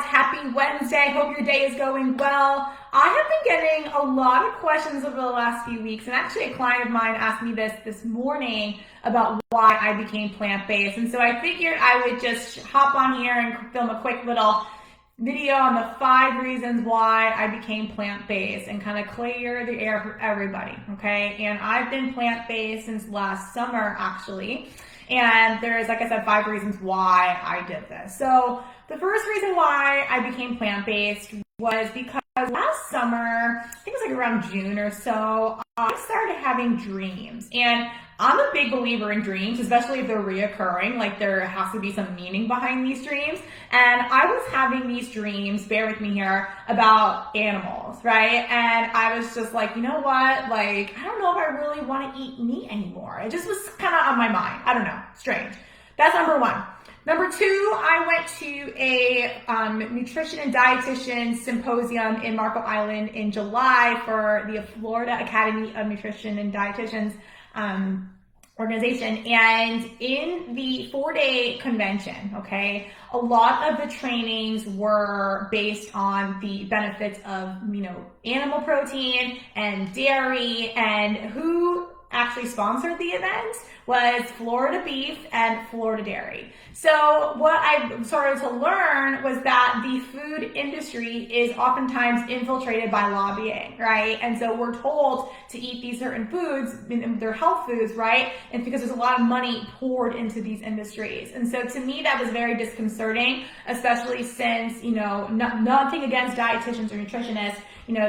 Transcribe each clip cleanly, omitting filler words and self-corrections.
Happy Wednesday. Hope your day is going well. I have been getting a lot of questions over the last few weeks, and actually a client of mine asked me this morning about why I became plant-based. And so I figured I would just hop on here and film a quick little video on the 5 reasons why I became plant-based and kind of clear the air for everybody, okay? And I've been plant-based since last summer, actually. And there's, like I said, 5 reasons why I did this. So the first reason why I became plant-based was because last summer, I think it was like around June or so, I started having dreams. And I'm a big believer in dreams, especially if they're reoccurring, like there has to be some meaning behind these dreams. And I was having these dreams, bear with me here, about animals, right? And I was just like, you know what? Like, I don't know if I really want to eat meat anymore. It just was kind of on my mind. I don't know. Strange. That's number 1. Number 2, I went to a nutrition and dietitian symposium in Marco Island in July for the Florida Academy of Nutrition and Dietitians organization. And in the 4-day convention, okay, a lot of the trainings were based on the benefits of, animal protein and dairy, and who actually sponsored the event was Florida Beef and Florida Dairy. So what I started to learn was that the food industry is oftentimes infiltrated by lobbying, right? And so we're told to eat these certain foods, they're health foods, right? And because there's a lot of money poured into these industries. And so to me, that was very disconcerting, especially since, nothing against dietitians or nutritionists,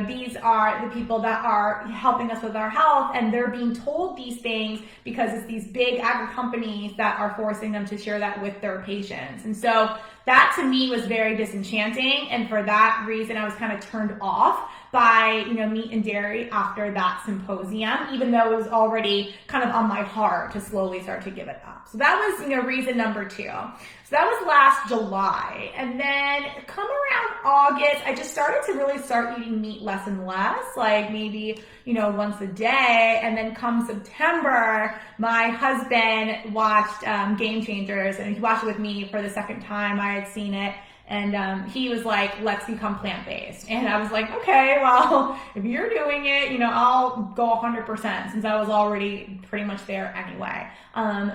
these are the people that are helping us with our health, and they're being told these things because it's these big agri companies that are forcing them to share that with their patients. And so that to me was very disenchanting, and for that reason I was kind of turned off by meat and dairy after that symposium, even though it was already kind of on my heart to slowly start to give it up. So that was reason number 2. So that was last July. And then come around August, I just started to really start eating meat less and less, like maybe, once a day. And then come September, my husband watched Game Changers, and he watched it with me for the second time. I had seen it. And he was like, let's become plant-based. And I was like, okay, well, if you're doing it, I'll go 100% since I was already pretty much there anyway.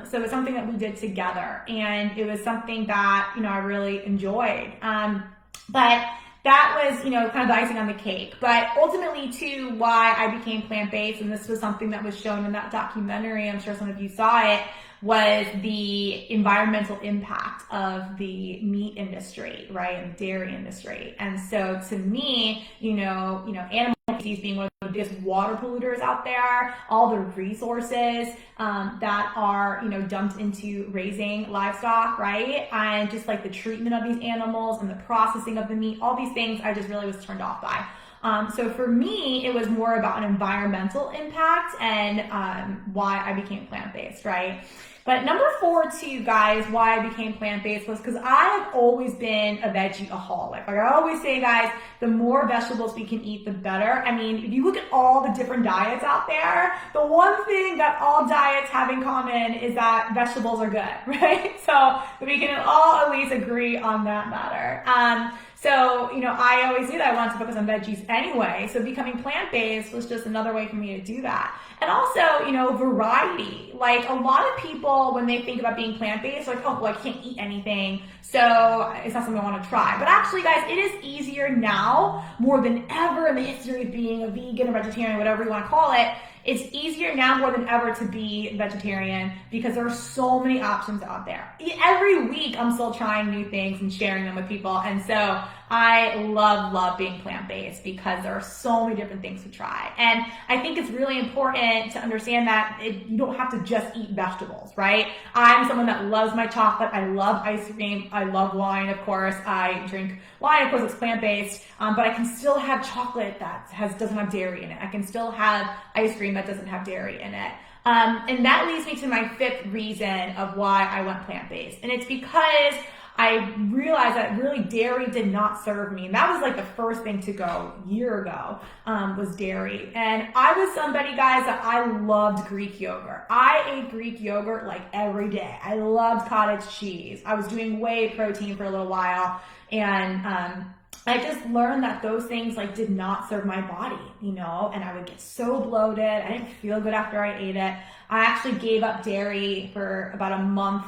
So it was something that we did together, and it was something that, I really enjoyed. But that was, kind of the icing on the cake. But ultimately, too, why I became plant-based, and this was something that was shown in that documentary, I'm sure some of you saw it, was the environmental impact of the meat industry, right, and the dairy industry. And so to me, animal feces being one of the biggest water polluters out there, all the resources that are, dumped into raising livestock, right, and just like the treatment of these animals and the processing of the meat, all these things I just really was turned off by. So for me, it was more about an environmental impact and why I became plant-based, right? But number 4 too, guys, why I became plant-based was because I have always been a veggie-aholic. Like I always say, guys, the more vegetables we can eat, the better. I mean, if you look at all the different diets out there, the one thing that all diets have in common is that vegetables are good, right? So we can all at least agree on that matter. So, I always knew that I wanted to focus on veggies anyway, so becoming plant-based was just another way for me to do that. And also, variety. Like, a lot of people, when they think about being plant-based, like, oh, well, I can't eat anything, so it's not something I want to try. But actually, guys, it is easier now, more than ever in the history of being a vegan or vegetarian, whatever you want to call it. It's easier now more than ever to be vegetarian because there are so many options out there. Every week I'm still trying new things and sharing them with people. And so I love being plant-based because there are so many different things to try. And I think it's really important to understand that you don't have to just eat vegetables, right? I'm someone that loves my chocolate. I love ice cream. I love wine, of course. I drink wine, of course, it's plant-based, but I can still have chocolate that doesn't have dairy in it. I can still have ice cream that doesn't have dairy in it. And that leads me to my 5th reason of why I went plant-based. And it's because I realized that really dairy did not serve me. And that was like the first thing to go a year ago, was dairy. And I was somebody, guys, that I loved Greek yogurt. I ate Greek yogurt like every day. I loved cottage cheese. I was doing whey protein for a little while. And, I just learned that those things like did not serve my body, you know, and I would get so bloated. I didn't feel good after I ate it. I actually gave up dairy for about a month.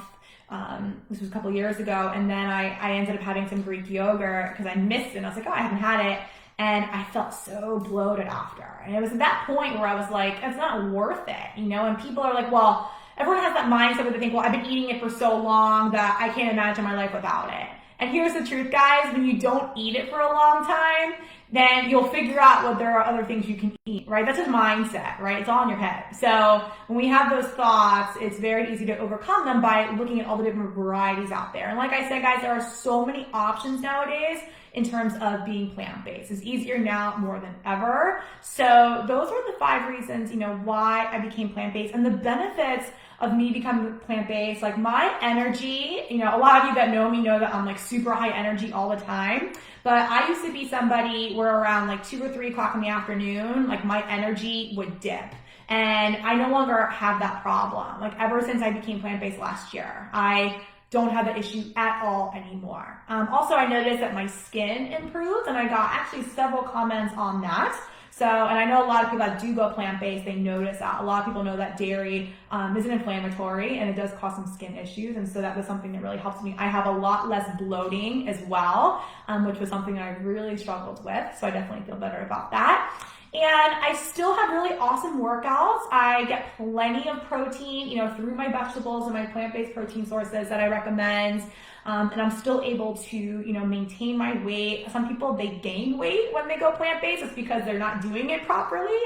This was a couple years ago. And then I ended up having some Greek yogurt because I missed it. And I was like, oh, I haven't had it. And I felt so bloated after. And it was at that point where I was like, it's not worth it, you know, and people are like, well, everyone has that mindset where they think, well, I've been eating it for so long that I can't imagine my life without it. And here's the truth, guys, when you don't eat it for a long time, then you'll figure out what there are other things you can eat, right? That's a mindset, right? It's all in your head. So when we have those thoughts, it's very easy to overcome them by looking at all the different varieties out there. And like I said, guys, there are so many options nowadays in terms of being plant-based. It's easier now more than ever. So those are the 5 reasons, you know, why I became plant-based and the benefits of me becoming plant-based. Like my energy, you know, a lot of you that know me know that I'm like super high energy all the time, but I used to be somebody where around like 2 or 3 o'clock in the afternoon, like my energy would dip. And I no longer have that problem. Like ever since I became plant-based last year, I don't have that issue at all anymore. Also, I noticed that my skin improved, and I got actually several comments on that. So, and I know a lot of people that do go plant-based, they notice that. A lot of people know that dairy isn't inflammatory and it does cause some skin issues. And so that was something that really helped me. I have a lot less bloating as well, which was something that I really struggled with. So I definitely feel better about that. And I still have really awesome workouts. I get plenty of protein, you know, through my vegetables and my plant-based protein sources that I recommend. And I'm still able to, you know, maintain my weight. Some people, they gain weight when they go plant-based. It's because they're not doing it properly.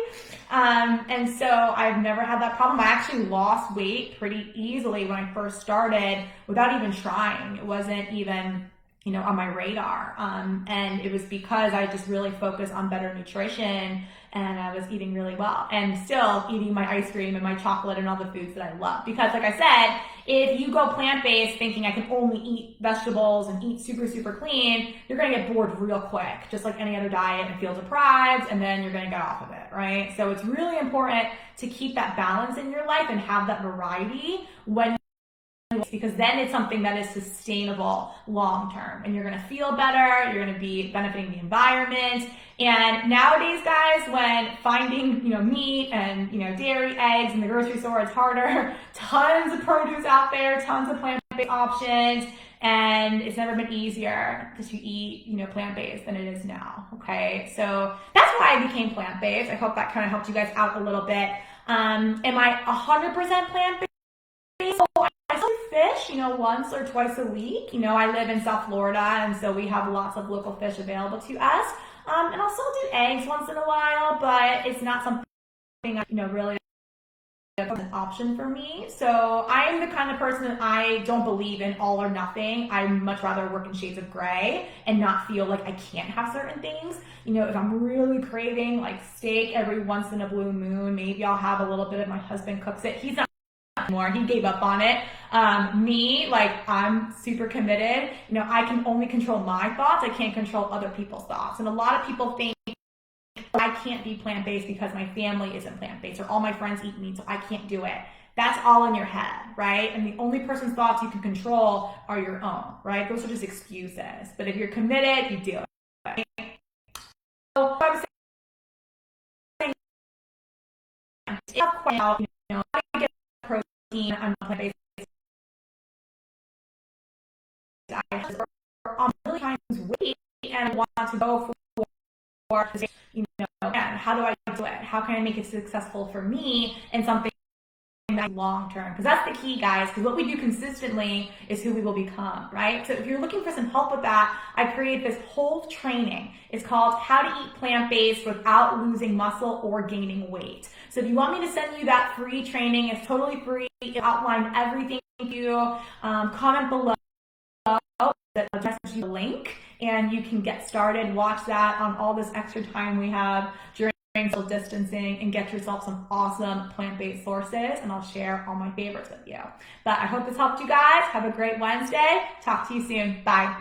And so I've never had that problem. I actually lost weight pretty easily when I first started without even trying. It wasn't even, you know, on my radar. And it was because I just really focused on better nutrition and I was eating really well and still eating my ice cream and my chocolate and all the foods that I love. Because like I said, if you go plant-based thinking I can only eat vegetables and eat super, super clean, you're gonna get bored real quick, just like any other diet, and feel deprived, and then you're gonna get off of it, right? So it's really important to keep that balance in your life and have that variety because then it's something that is sustainable long term and you're going to feel better, you're going to be benefiting the environment. And nowadays, guys, when finding, you know, meat and, you know, dairy, eggs in the grocery store, it's harder. Tons of produce out there, tons of plant-based options, and it's never been easier because you eat, you know, plant-based than it is now. Okay, so that's why I became plant-based. I hope that kind of helped you guys out a little bit. Am I 100% plant-based? So I still fish, you know, once or twice a week. You know, I live in South Florida, and so we have lots of local fish available to us. And I'll still do eggs once in a while, but it's not something, you know, really an option for me. So I'm the kind of person that I don't believe in all or nothing. I much rather work in shades of gray and not feel like I can't have certain things. You know, if I'm really craving like steak every once in a blue moon, maybe I'll have a little bit of my husband cooks it. He's not anymore. He gave up on it. Me, like, I'm super committed. You know, I can only control my thoughts. I can't control other people's thoughts. And a lot of people think I can't be plant-based because my family isn't plant-based or all my friends eat meat, so I can't do it. That's all in your head, right? And the only person's thoughts you can control are your own, right? Those are just excuses. But if you're committed, you do it. Right? So I'm saying, you know, how do you get protein on plant-based diets? I'm really trying to lose weight and I want to go for, you know, and how do I do it? How can I make it successful for me and something that long term? Because that's the key, guys, because what we do consistently is who we will become, right? So if you're looking for some help with that, I created this whole training. It's called How to Eat Plant-Based Without Losing Muscle or Gaining Weight. So if you want me to send you that free training, it's totally free. It'll outline everything to you. Comment below that address you the link and you can get started. Watch that on all this extra time we have during social distancing and get yourself some awesome plant-based sources, and I'll share all my favorites with you. But I hope this helped you guys. Have a great Wednesday. Talk to you soon. Bye.